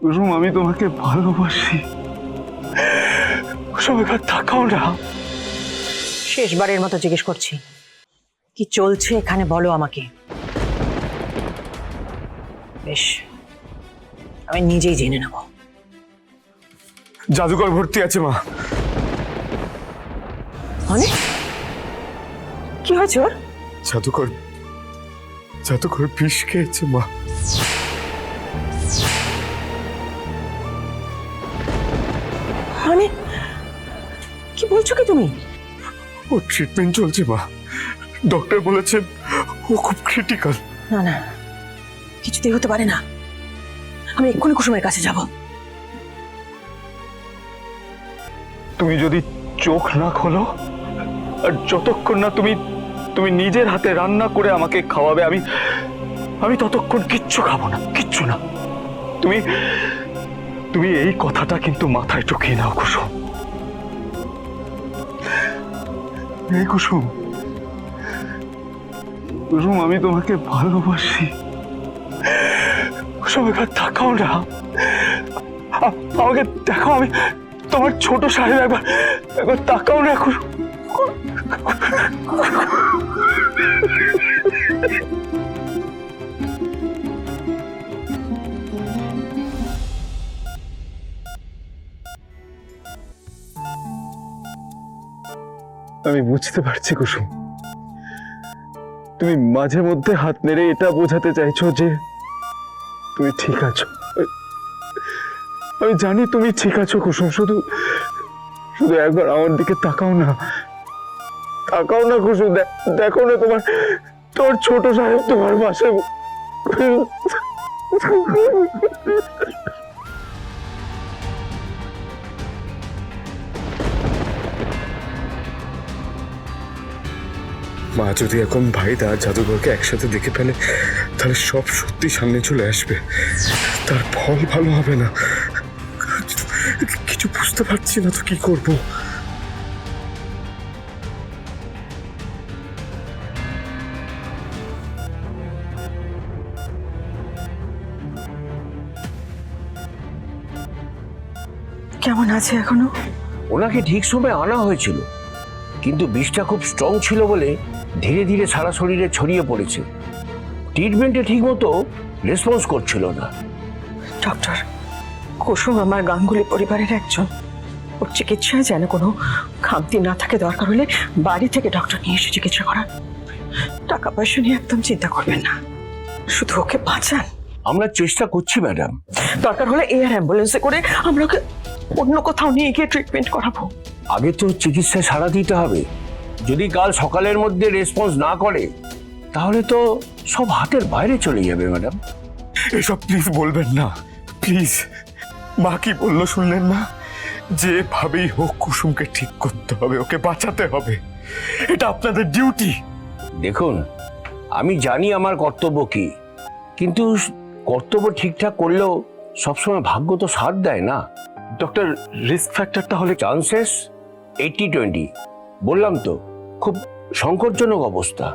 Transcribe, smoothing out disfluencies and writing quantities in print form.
কুসুম, আমি তোমাকে ভালোবাসি। কুসুম, একবার তাকাও না। শেষবারের মতো জিজ্ঞেস করছি, কি চলছে এখানে বলো আমাকে। বেশ, আমি নিজেই জেনে নেব। জাদুঘর ভর্তি আছে মা। মানে কি হয়েছে ওর? জাদুঘর জাদুঘর বিষ খেয়েছে মা। মানে কি বলছো কি তুমি? ও ট্রিটমেন্ট চলছে মা। ডক্টর বলেছেন ও খুব ক্রিটিক্যাল। না না, কিছুতেই হতে পারে না। আমি এক্ষুনি কুসুমের কাছে যাব। তুমি যদি চোখ না খোলো আর যতক্ষণ না তুমি তুমি নিজের হাতে রান্না করে আমাকে খাওয়াবে, আমি ততক্ষণ কিচ্ছু খাবো না, কিচ্ছু না। তুমি তুমি এই কথাটা কিন্তু মাথায় ঢুকিয়ে নাও কুসুম। এই কুসুম, কুসুম, আমি তোমাকে ভালোবাসি। কুসুম, একবার তাকাও না। আমাকে দেখো, আমি তোমার ছোট সাহেব। একবার একবার তাকাও না কুসুম। আমি বুঝতে পারছি কুসুম, তুমি মাঝে মধ্যে হাত নেড়ে এটা বোঝাতে চাইছো যে তুমি ঠিক আছো। আমি জানি তুমি ঠিক আছো কুসুম। শুধু শুধু একবার আমার দিকে তাকাও না। তাকাও না কুসুম, দেখো না তোমার তোর ছোট সাহেব তোমার পাশে। মা যদি এখন ভাইদা জাদুঘরকে একসাথে দেখে ফেলে, তাহলে সব সত্যি সামনে চলে আসবে। তার ফল ভালো হবে না। কিছু বুঝতে পারছি না তো কি করব। কেমন আছে এখনো? ওনাকে ঠিক সময় আনা হয়েছিল, কিন্তু বিষটা খুব স্ট্রং ছিল বলে ধীরে ধীরে সারা শরীরে ছড়িয়ে পড়েছে। ট্রিটমেন্টে ঠিকমতো রেসপন্স করছিল না। ডক্টর, কুসুম আমার গাঙ্গুলি পরিবারের একজন। ওর চিকিৎসায় যেন কোনো খামতি না থাকে। দরকার হলে বাড়ি থেকে ডক্টর নিয়ে এসে চিকিৎসা করান। টাকা পয়সা নিয়ে একদম চিন্তা করবেন না, শুধু ওকে বাঁচান। আমরা চেষ্টা করছি ম্যাডাম। দরকার হলে এয়ার অ্যাম্বুলেন্সে করে আমরা ওকে অন্য কোথাও নিয়ে গিয়ে ট্রিটমেন্ট করাবো। আগে তো চিকিৎসায় সাড়া দিতে হবে। যদি কাল সকালের মধ্যে রেসপন্স না করে, তাহলে তো সব হাতের বাইরে চলে যাবে ম্যাডাম। এসব প্লিজ বলবেন না, প্লিজ। মা কি বললো শুনলেন না? যেভাবেই হোক কুসুমকে ঠিক করতে হবে, ওকে বাঁচাতে হবে। এটা আপনাদের ডিউটি। দেখুন, আমি জানি আমার কর্তব্য কি, কিন্তু কর্তব্য ঠিকঠাক করলেও সবসময় ভাগ্য তো সাথ দেয় না। ডক্টর, রিস্ক ফ্যাক্টরটা হলে চান্সেস 80-20। বললাম তো, খুব সংকটজনক অবস্থা।